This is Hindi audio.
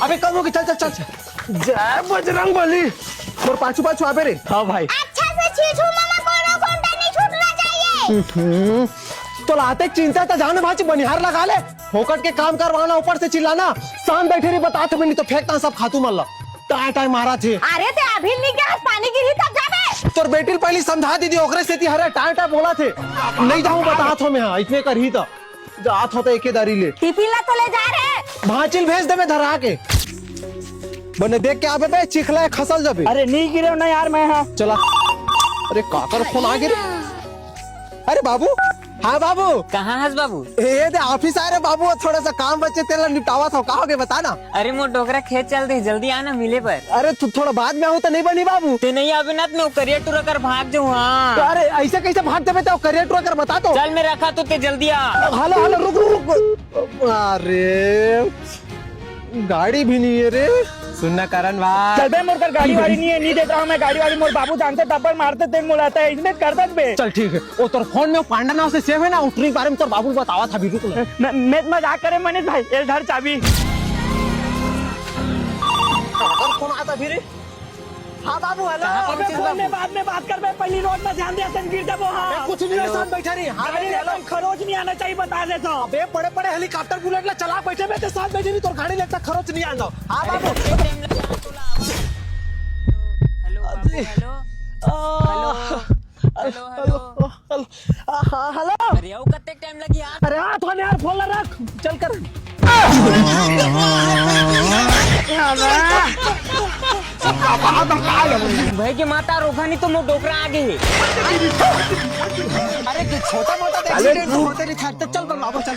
अबे कम होगी, चल चल चल। जय बजरंग बली। और पाछू पाछू आबे रे। हाँ भाई। अच्छा से छीछू मामा कोनो घंटा नहीं छूटना चाहिए। तो लाते चिंता तो जाने भाजी बनिहार लगा ले, फोकट के काम करवाना, ऊपर से चिल्लाना। शाम बैठे रही बता तो नहीं तो फेंकता सब खातू मल्ला। टाइम टाइम मारा थे। अरे ते अभी नहीं क्या पानी गिरी तब जाबे। तोर बेटी पहले समझा दीदी, ओकरे से हरे टाइम टाइम बोला थे नहीं जाऊं बता तो मैं। हाँ इतने कर ही था, जात होता एक दारी ले। टिफिन ला तो ले जा रहे। भांचिल भेज दे मैं धरा के। बने देख के आबे बे, चिखला है खसल जबे। अरे नहीं गिरे ना यार मैं। हाँ चला। अरे काकर फोन आ गिर। अरे बाबू। हाँ बाबू। कहाँ हस बाबू? ये दे ऑफिस आ रहे बाबू, थोड़ा सा काम बच्चे तेरा निपटावा था, कहा बता ना। अरे मो डोकरा खेत चल दे, जल्दी आना मिले पर। अरे तू थोड़ा बाद में आओ तो नहीं बनी बाबू। ते नहीं आवे ना मैं करियर टूर कर भाग जाऊँ। हाँ अरे ऐसे कैसे भागते में, करियर टूर कर बता तो। चल मैं रखा तो ते जल्दी आ। हेलो हेलो रुक रुक। अरे गाड़ी भी नहीं है रे। सुनना करण भाई, चल बे मोर कर गाड़ी वाड़ी नहीं है, नहीं देख रहा हूँ मैं गाड़ी वाड़ी। मोर बाबू जानते तब्बर मारते तेल मुलाता है, इसमें कर दे बे। चल ठीक है। वो तोर फोन में पांडा नाम से सेव है ना, उठने के बारे में तोर बाबू बतावा था भी। रुक ले। मैं मजाक करे मनीष भाई, ये धर चाबी। और फोन आता भी रे। हाँ बाबू हेलो। अबे फोन में बाद में बात कर बे, पहली रोड में ध्यान दे, सन गिर जाबो। हाँ कुछ नहीं है, साथ बैठा रही। हाँ गाड़ी लेकर खरोच नहीं आना चाहिए, बता दे तो। बे बड़े बड़े हेलीकॉप्टर बुलेट ला चला बैठे बैठे साथ बैठे नहीं, तो गाड़ी लेता खरोच नहीं आंदा। हाँ बाबू। हेलो बाबू, हेलो हेलो हेलो हेलो। हाँ हेलो। अरे आओ कत्ते टाइम लगी यार। अरे हाँ थोड़ा यार फोन ला रख, चल कर। भाई के माता रोका नहीं तो मो डोकरा आगे है। अरे छोटा मोटा एक्सीडेंट होते नहीं, चल कर बाबू, चल।